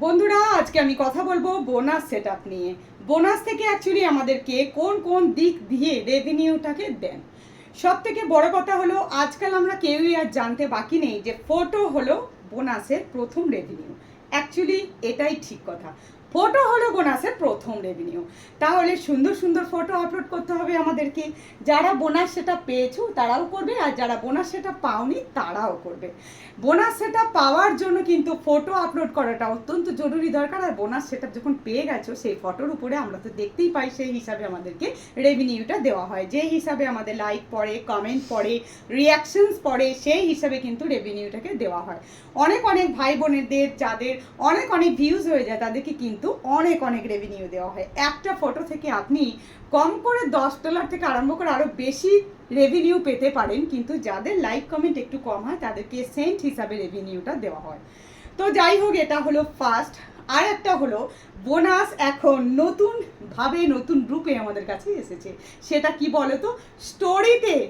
বন্ধুরা, আজকে আমি কথা বলবো বোনাস সেটআপ নিয়ে। বোনাস থেকে অ্যাকচুয়ালি আমাদেরকে কোন কোন দিক দিয়ে রেভিনিউটাকে দেন। সব থেকে বড় কথা হলো, আজকাল আমরা কেউই আর জানতে বাকি নেই যে ফটো হলো বোনাসের প্রথম রেভিনিউ। অ্যাকচুয়ালি এটাই ঠিক কথা, ফটো হলো বোনাসের প্রথম রেভিনিউ। তাহলে সুন্দর সুন্দর ফটো আপলোড করতে হবে আমাদেরকে। যারা বোনাস সেটা পেয়েছো তারাও করবে, আর যারা বোনাস সেটা পাওনি তারাও করবে। বোনাস সেটা পাওয়ার জন্য কিন্তু ফটো আপলোড করাটা অত্যন্ত জরুরি দরকার। আর বোনাস সেটা যখন পেয়ে গেছো সেই ফটোর উপরে আমরা তো দেখতেই পাই, সেই হিসাবে আমাদেরকে রেভিনিউটা দেওয়া হয়। যে হিসাবে আমাদের লাইক পড়ে, কমেন্ট পড়ে, রিয়াকশনস পড়ে, সেই হিসাবে কিন্তু রেভিনিউটাকে দেওয়া হয়। অনেক অনেক ভাই বোনেদের যাদের অনেক অনেক ভিউজ হয়ে যায় তাদেরকে কিন্তু অনেক অনেক রেভিনিউ দেওয়া হয়। একটা ফটো থেকে আপনি কম করে $10 থেকে আরম্ভ করে আরও বেশি রেভিনিউ পেতে পারেন, কিন্তু যাদের লাইক কমেন্ট একটু কম হয় তাদেরকে সেন্ট হিসাবে রেভিনিউটা দেওয়া হয়। তো যাই হোক, এটা হলো ফার্স্ট। আর একটা হলো বোনাস এখন নতুনভাবে নতুন রূপে আমাদের কাছে এসেছে। সেটা কি বলো তো,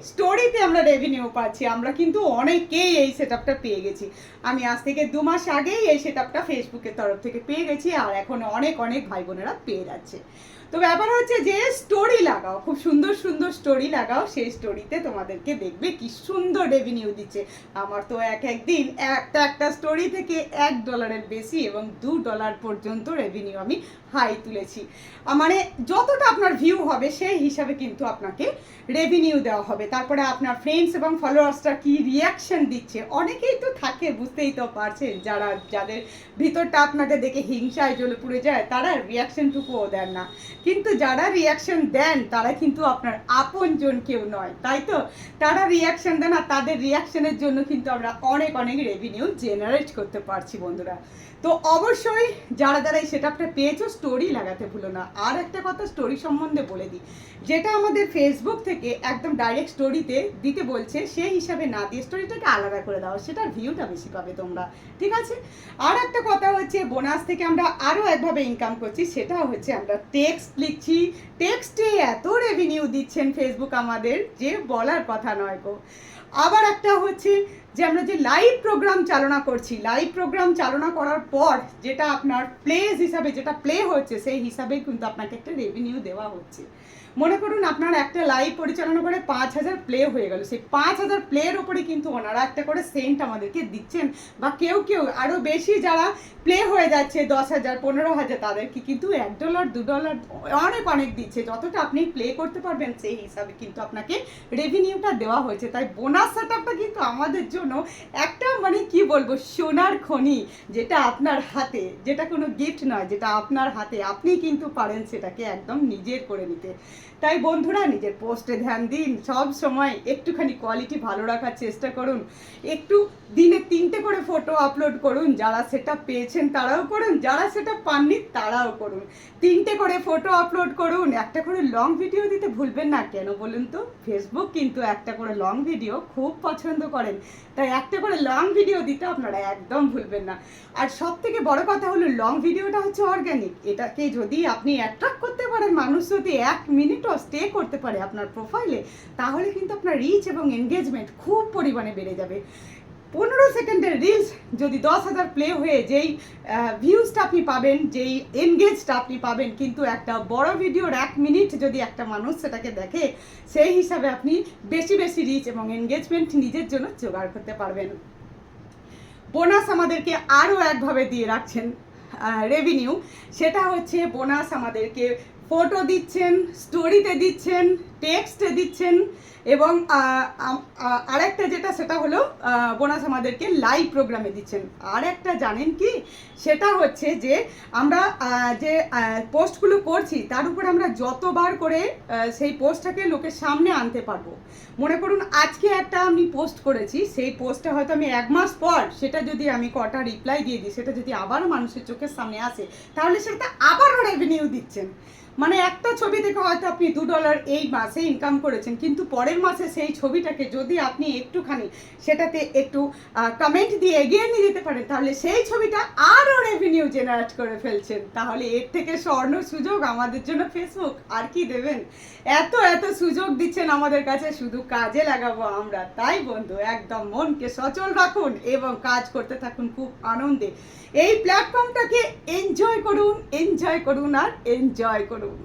স্টোরিতে আমরা রেভিনিউ পাচ্ছি। আমরা কিন্তু অনেকেই এই সেটআপটা পেয়ে গেছি। আমি আজ থেকে 2 মাস আগেই এই সেটআপটা ফেসবুকের তরফ থেকে পেয়ে গেছি, আর এখন অনেক অনেক ভাই বোনেরা পেয়ে যাচ্ছে। তো ব্যাপার হচ্ছে যে স্টোরি লাগাও, খুব সুন্দর সুন্দর স্টোরি লাগাও, সেই স্টোরিতে তোমাদেরকে দেখবে কি সুন্দর রেভিনিউ দিচ্ছে। আমার তো একদিন একটা স্টোরি থেকে $1 বেশি এবং $2 পর্যন্ত রেভিনিউ আমি হাই তুলেছি। মানে যতটা আপনার ভিউ হবে সেই হিসাবে কিন্তু আপনাকে রেভিনিউ দেওয়া হবে। তারপরে আপনার ফ্রেন্ডস এবং ফলোয়ার্সরা কি রিয়াকশন দিচ্ছে, অনেকেই তো থাকে, বুঝতেই তো পারছেন, যাদের ভিতরটা আপনাকে দেখে হিংসায় জ্বলে পুড়ে যায় তারা রিয়াকশনটুকুও দেন না। কিন্তু যারা রিয়াকশন দেন তারা কিন্তু আপনার আপনজন কেউ নয়, তাই তো? তারা রিয়াকশন দেন, আর তাদের রিয়াকশনের জন্য কিন্তু আমরা অনেক অনেক রেভিনিউ জেনারেট করতে পারছি বন্ধুরা। তো অবশ্যই যারা যারা এই সেটআপটা পেয়েছো স্টোরি লাগাতে ভুলো না। আর একটা কথা স্টোরি সম্বন্ধে বলে দিই, যেটা আমাদের ফেসবুক থেকে একদম ডাইরেক্ট স্টোরিতে দিতে বলছে সেই হিসাবে না দিয়ে স্টোরিটাকে আলাদা করে দাও, সেটার ভিউটা বেশি পাবে তোমরা, ঠিক আছে? আর একটা কথা হচ্ছে, বোনাস থেকে আমরা আরও একভাবে ইনকাম করছি, সেটা হচ্ছে আমরা টেক্সট লিখছি। টেক্সটে এত রেভিনিউ দিচ্ছেন ফেসবুক আমাদের যে বলার কথা নয় গো। আবার একটা হচ্ছে যে আমরা যে লাইভ প্রোগ্রাম চালনা করছি, লাইভ প্রোগ্রাম চালনা করার পর যেটা আপনার প্লেস হিসাবে যেটা প্লে হচ্ছে সেই হিসাবে কিন্তু আপনাকে একটা রেভিনিউ দেওয়া হচ্ছে। মনে করুন আপনার একটা লাইভ পরিচালনা করে 5,000 প্লে হয়ে গেল, সেই 5,000 প্লের ওপরে কিন্তু ওনারা একটা করে সেন্ট আমাদেরকে দিচ্ছেন। বা কেউ কেউ আরও বেশি যারা প্লে হয়ে যাচ্ছে 10,000 15,000 তাদেরকে কিন্তু $1 $2 অনেক অনেক দিচ্ছে। যতটা আপনি প্লে করতে পারবেন সেই হিসাবে কিন্তু আপনাকে রেভিনিউটা দেওয়া হয়েছে। তাই বোনাস সেটআপটা কিন্তু আমাদের জন্য একটা মানে কি বলবো, সোনার খনি, যেটা আপনার হাতে, যেটা কোনো গিফট নয়, যেটা আপনার হাতে, আপনি কিন্তু পারেন সেটাকে একদম নিজের করে নিতে। তাই বন্ধুরা, নিজের পোস্টে ধ্যান দিন, সব সময় একটুখানি কোয়ালিটি ভালো রাখার চেষ্টা করুন। একটু দিনে 3টে করে ফটো আপলোড করুন। যারা সেটা পেয়েছেন তারাও করুন, যারা সেটা পাননি তারাও করুন। 3টে করে ফটো আপলোড করুন, একটা করে লং ভিডিও দিতে ভুলবেন না। কেন বলুন তো, ফেসবুক কিন্তু একটা করে লং ভিডিও খুব পছন্দ করেন। তাই একটা করে লং ভিডিও দিতে আপনারা একদম ভুলবেন না। আর সব থেকে বড় কথা হলো, লং ভিডিওটা হচ্ছে অর্গ্যানিক। এটাকে যদি আপনি অ্যাট্রাক্ট করতে পারেন, মানুষ যদি 1 মিনিটও স্টে করতে পারে আপনার প্রোফাইলে, তাহলে কিন্তু আপনার রিচ এবং এনগেজমেন্ট খুব পরিমাণে বেড়ে যাবে। 15 সেকেন্ডের রিলস যদি 10,000 প্লে হয়ে যেই ভিউজটা আপনি পাবেন, যেই এনগেজটা আপনি পাবেন, কিন্তু একটা বড় ভিডিওর 1 মিনিট যদি একটা মানুষ সেটাকে দেখে, সেই হিসাবে আপনি বেশি বেশি রিচ এবং এনগেজমেন্ট নিজের জন্য জোগাড় করতে পারবেন। বোনাস আমাদেরকে আরও একভাবে দিয়ে রাখছেন রেভিনিউ, সেটা হচ্ছে বোনাস আমাদেরকে ফটো দিচ্ছেন, স্টোরিতে দিচ্ছেন, টেক্সটে দিচ্ছেন, এবং আরেকটা যেটা সেটা হলো বোনাস আমাদেরকে লাইভ প্রোগ্রামে দিচ্ছেন। আর একটা জানেন কি, সেটা হচ্ছে যে আমরা যে পোস্টগুলো করছি তার উপরে আমরা যতবার করে সেই পোস্টটাকে লোকের সামনে আনতে পারবো। মনে করুন আজকে একটা আমি পোস্ট করেছি, সেই পোস্টটা হয়তো আমি 1 মাস পর সেটা যদি আমি কটা রিপ্লাই দিয়ে দিই, সেটা যদি আবারও মানুষের চোখের সামনে আসে, তাহলে সেটা আবারও রেভিনিউ দিচ্ছেন। মানে একটা ছবি থেকে হয়তো আপনি $2 এই মাসে ইনকাম করেছেন, কিন্তু পরের মাসে সেই ছবিটাকে যদি আপনি একটুখানি সেটাতে একটু কমেন্ট দিয়ে এগিয়ে নিয়ে যেতে পারেন, তাহলে সেই ছবিটা আরও রেভিনিউ জেনারেট করে ফেলছেন। তাহলে এর থেকে স্বর্ণ সুযোগ আমাদের জন্য ফেসবুক আর কি দেবেন? এত এত সুযোগ দিচ্ছেন আমাদের কাছে, শুধু কাজে লাগাবো আমরা। তাই বন্ধু, একদম মনকে সচল রাখুন এবং কাজ করতে থাকুন খুব আনন্দে। এই প্ল্যাটফর্মটাকে এনজয় করুন আর এনজয় করুন।